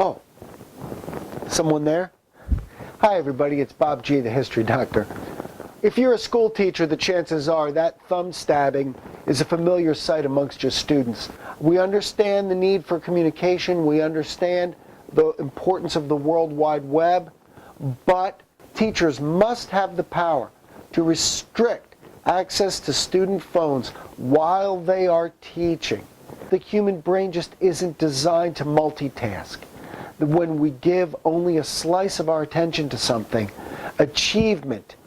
Oh, someone there? Hi everybody, it's Bob G, the History Doctor. If you're a school teacher, the chances are that thumb stabbing is a familiar sight amongst your students. We understand the need for communication, we understand the importance of the World Wide Web, but teachers must have the power to restrict access to student phones while they are teaching. The human brain just isn't designed to multitask. When we give only a slice of our attention to something, achievement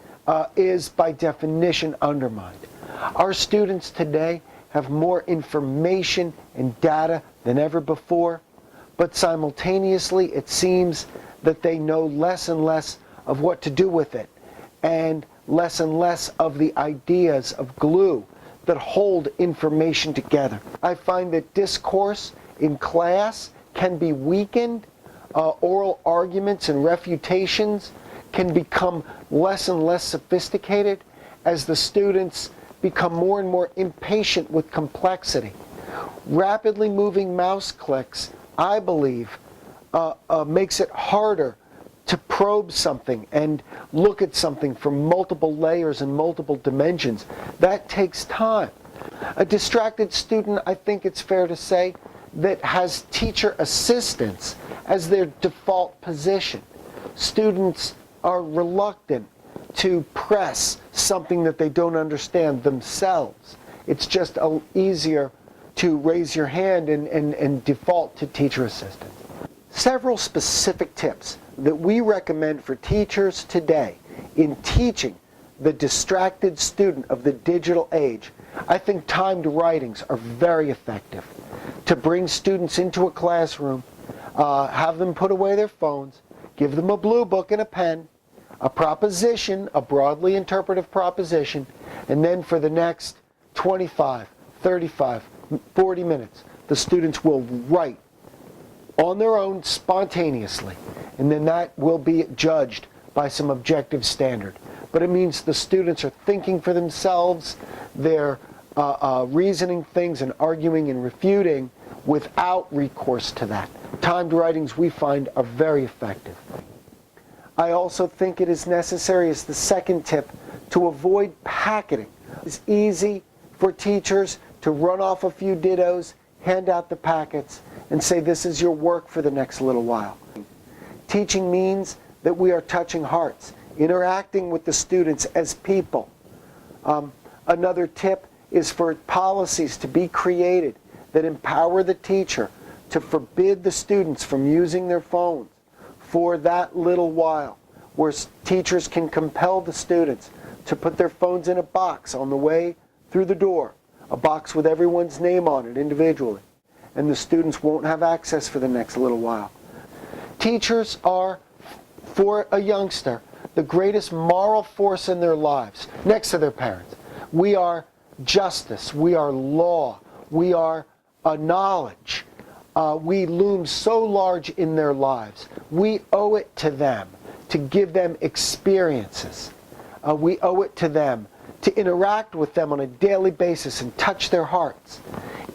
is by definition undermined. Our students today have more information and data than ever before, but simultaneously it seems that they know less and less of what to do with it, and less of the ideas of glue that hold information together. I find that discourse in class can be weakened. Oral arguments and refutations can become less and less sophisticated as the students become more and more impatient with complexity. Rapidly moving mouse clicks, I believe, makes it harder to probe something and look at something from multiple layers and multiple dimensions. That takes time. A distracted student, I think it's fair to say, that has teacher assistance as their default position. Students are reluctant to press something that they don't understand themselves. It's just easier to raise your hand and default to teacher assistance. Several specific tips that we recommend for teachers today in teaching the distracted student of the digital age. I think timed writings are very effective to bring students into a classroom, have them put away their phones, give them a blue book and a pen, a proposition, a broadly interpretive proposition, and then for the next 25, 35, 40 minutes, the students will write on their own spontaneously, and then that will be judged by some objective standard. But it means the students are thinking for themselves, they're reasoning things and arguing and refuting without recourse to that. Timed writings, we find, are very effective. I also think it is necessary, as the second tip, to avoid packeting. It's easy for teachers to run off a few dittos, hand out the packets, and say, this is your work for the next little while. Teaching means that we are touching hearts, interacting with the students as people. Another tip is for policies to be created that empower the teacher to forbid the students from using their phones for that little while, where teachers can compel the students to put their phones in a box on the way through the door, a box with everyone's name on it individually, and the students won't have access for the next little while. Teachers are, for a youngster, the greatest moral force in their lives, next to their parents. We are justice, we are law, we are knowledge. We loom so large in their lives. We owe it to them to give them experiences. We owe it to them to interact with them on a daily basis and touch their hearts.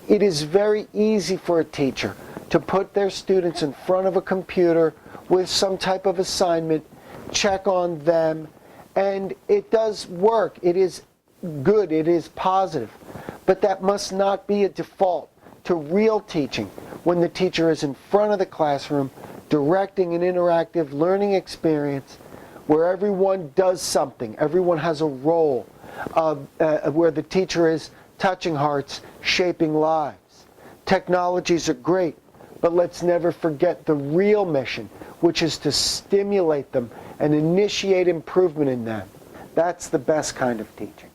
It is very easy for a teacher to put their students in front of a computer with some type of assignment, check on them, and it does work. It is good, it is positive. But that must not be a default to real teaching when the teacher is in front of the classroom directing an interactive learning experience where everyone does something, everyone has a role, where the teacher is touching hearts, shaping lives. Technologies are great, but let's never forget the real mission, which is to stimulate them and initiate improvement in them. That's the best kind of teaching.